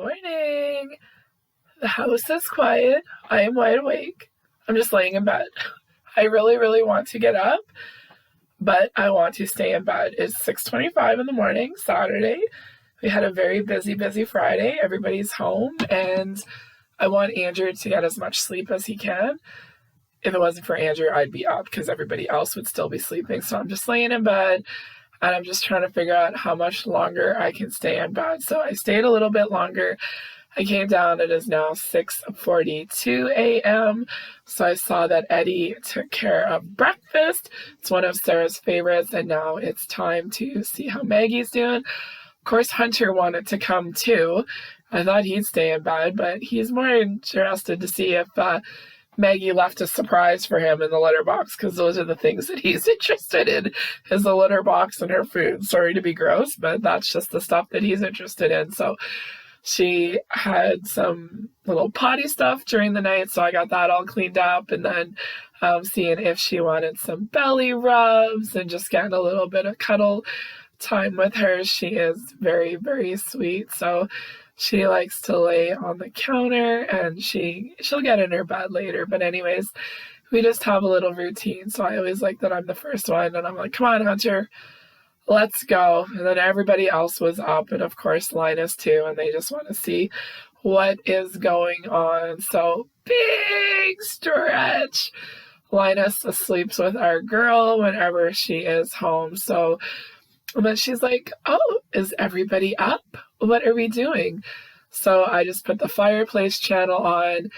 Morning. The house is quiet. I am wide awake. I'm just laying in bed. I really, really want to get up, but I want to stay in bed. It's 6:25 in the morning, Saturday. We had a very busy Friday. Everybody's home, and I want Andrew to get as much sleep as he can. If it wasn't for Andrew, I'd be up because everybody else would still be sleeping. So I'm just laying in bed, and I'm just trying to figure out how much longer I can stay in bed. So I stayed a little bit longer. I came down, it is now 6:42 a.m. So I saw that Eddie took care of breakfast. It's one of Sarah's favorites, and now it's time to see how Maggie's doing. Of course, Hunter wanted to come too. I thought he'd stay in bed, but he's more interested to see if Maggie left a surprise for him in the litter box, because those are the things that he's interested in, is the litter box and her food. Sorry to be gross, but that's just the stuff that he's interested in. So she had some little potty stuff during the night, so I got that all cleaned up, and then seeing if she wanted some belly rubs and just getting a little bit of cuddle time with her. She is very, very sweet, so she likes to lay on the counter, and she'll get in her bed later. But anyways, we just have a little routine, so I always like that I'm the first one, and I'm like, come on, Hunter, let's go. And then everybody else was up, and of course Linus too, and they just want to see what is going on. So big stretch. Linus sleeps with our girl whenever she is home. So and then she's like, oh, is everybody up? What are we doing? So I just put the fireplace channel on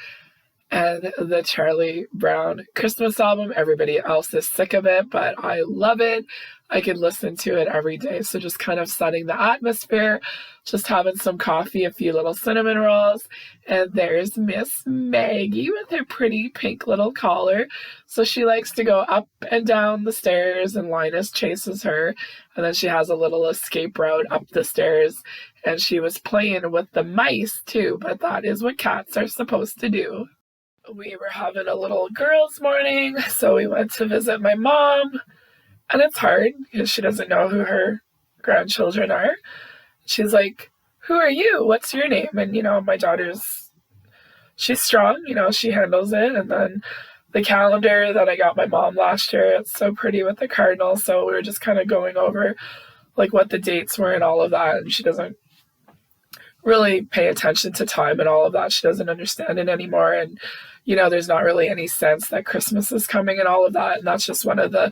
and the Charlie Brown Christmas album. Everybody else is sick of it, but I love it. I could listen to it every day. So just kind of setting the atmosphere, just having some coffee, a few little cinnamon rolls. And there's Miss Maggie with her pretty pink little collar. So she likes to go up and down the stairs, and Linus chases her. And then she has a little escape route up the stairs. And she was playing with the mice too, but that is what cats are supposed to do. We were having a little girls' morning, so we went to visit my mom. And it's hard because she doesn't know who her grandchildren are. She's like, who are you? What's your name? And, my she's strong, she handles it. And then the calendar that I got my mom last year, it's so pretty with the cardinals. So we were just kind of going over like what the dates were and all of that. And she doesn't really pay attention to time and all of that. She doesn't understand it anymore. And, there's not really any sense that Christmas is coming and all of that. And that's just one of the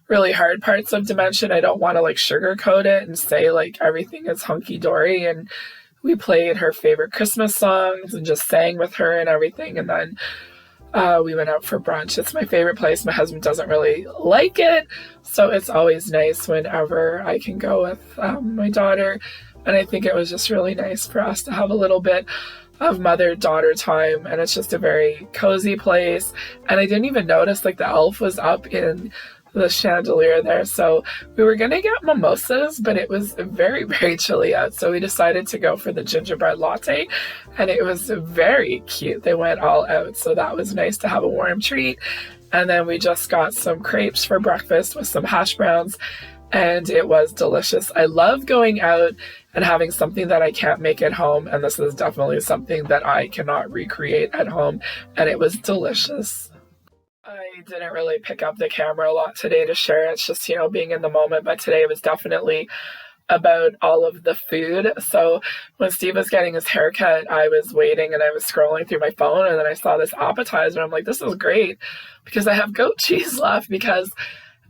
really hard parts of dementia. I don't want to sugarcoat it and say everything is hunky-dory. And we played her favorite Christmas songs and just sang with her and everything. And then we went out for brunch. It's my favorite place. My husband doesn't really like it, so it's always nice whenever I can go with my daughter. And I think it was just really nice for us to have a little bit of mother-daughter time, and it's just a very cozy place. And I didn't even notice the elf was up in the chandelier there. So we were gonna get mimosas, but it was very, very chilly out, so we decided to go for the gingerbread latte, and it was very cute. They went all out, so that was nice to have a warm treat. And then we just got some crepes for breakfast with some hash browns, and it was delicious. I love going out and having something that I can't make at home, and this is definitely something that I cannot recreate at home, and it was delicious. I didn't really pick up the camera a lot today to share. It's just, being in the moment. But today was definitely about all of the food. So when Steve was getting his haircut, I was waiting and I was scrolling through my phone, and then I saw this appetizer. I'm like, this is great because I have goat cheese left, because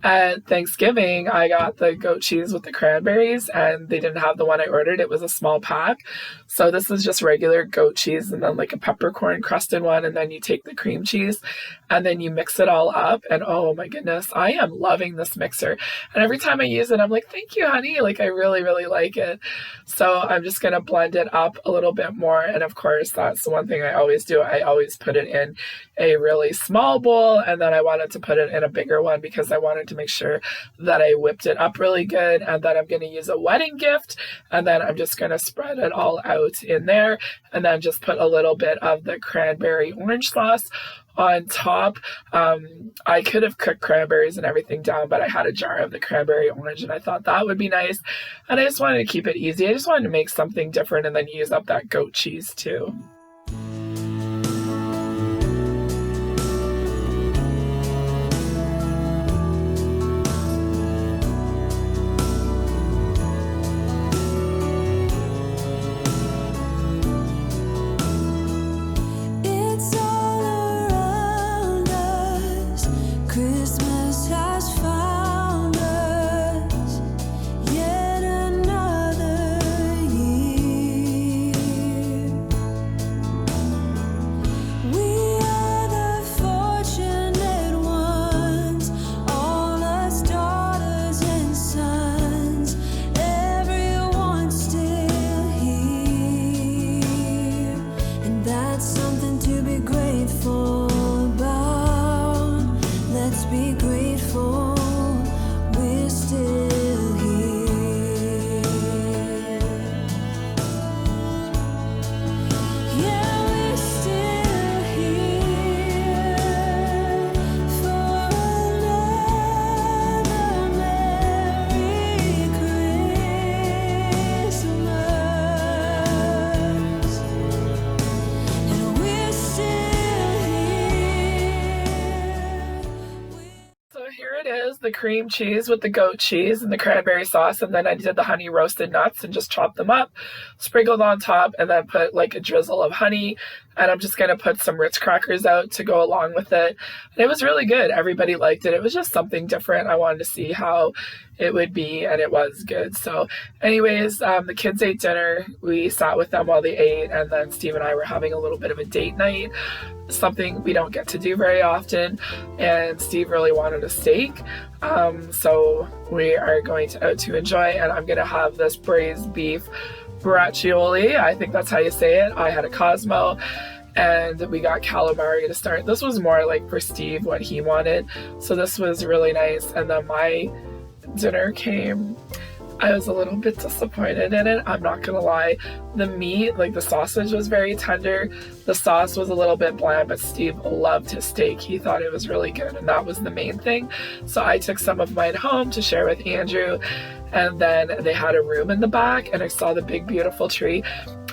at Thanksgiving, I got the goat cheese with the cranberries, and they didn't have the one I ordered. It was a small pack. So this is just regular goat cheese, and then a peppercorn crusted one, and then you take the cream cheese, and then you mix it all up. And oh my goodness, I am loving this mixer. And every time I use it, I'm like, thank you, honey. I really, really like it. So I'm just going to blend it up a little bit more. And of course, that's the one thing I always do. I always put it in a really small bowl, and then I wanted to put it in a bigger one because I wanted to make sure that I whipped it up really good. And then I'm going to use a wedding gift, and then I'm just going to spread it all out in there, and then just put a little bit of the cranberry orange sauce on top. I could have cooked cranberries and everything down, but I had a jar of the cranberry orange and I thought that would be nice. And I just wanted to keep it easy. I just wanted to make something different and then use up that goat cheese too. The cream cheese with the goat cheese and the cranberry sauce, and then I did the honey roasted nuts and just chopped them up, sprinkled on top, and then put like a drizzle of honey, and I'm just going to put some Ritz crackers out to go along with it. And it was really good. Everybody liked it. It was just something different. I wanted to see how it would be, and it was good. So anyways, the kids ate dinner. We sat with them while they ate, and then Steve and I were having a little bit of a date night, something we don't get to do very often, and Steve really wanted a steak. So we are going to enjoy, and I'm going to have this braised beef braccioli. I think that's how you say it. I had a Cosmo, and we got calamari to start. This was more like for Steve what he wanted, so this was really nice. And then my dinner came. I was a little bit disappointed in it, I'm not gonna lie. The meat, like the sausage, was very tender. The sauce was a little bit bland, but Steve loved his steak. He thought it was really good, and that was the main thing. So I took some of mine home to share with Andrew, and then they had a room in the back, and I saw the big beautiful tree,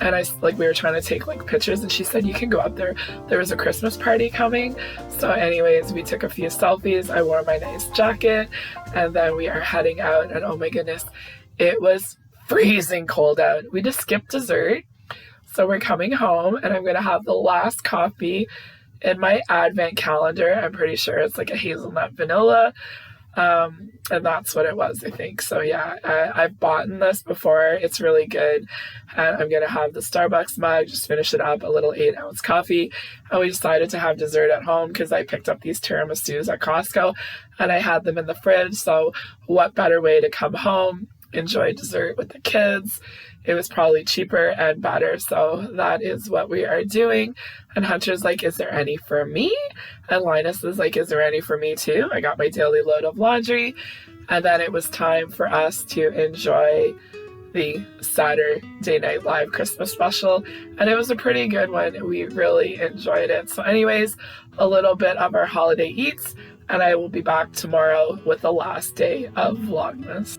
and we were trying to take like pictures, and she said you can go up there, there was a Christmas party coming. So anyways, we took a few selfies. I wore my nice jacket, and then we are heading out, and oh my goodness, it was freezing cold out. We just skipped dessert. So we're coming home, and I'm going to have the last coffee in my advent calendar. I'm pretty sure it's like a hazelnut vanilla. And that's what it was, I think. So yeah, I've bought this before. It's really good. And I'm going to have the Starbucks mug, just finish it up, a little 8-ounce coffee. And we decided to have dessert at home because I picked up these tiramisus at Costco and I had them in the fridge. So what better way to come home, enjoy dessert with the kids? It was probably cheaper and better, so that is what we are doing. And Hunter's like, is there any for me? And Linus is like, is there any for me too? I got my daily load of laundry. And then it was time for us to enjoy the Saturday Night Live Christmas special, and it was a pretty good one. We really enjoyed it. So anyways, a little bit of our holiday eats, and I will be back tomorrow with the last day of Vlogmas.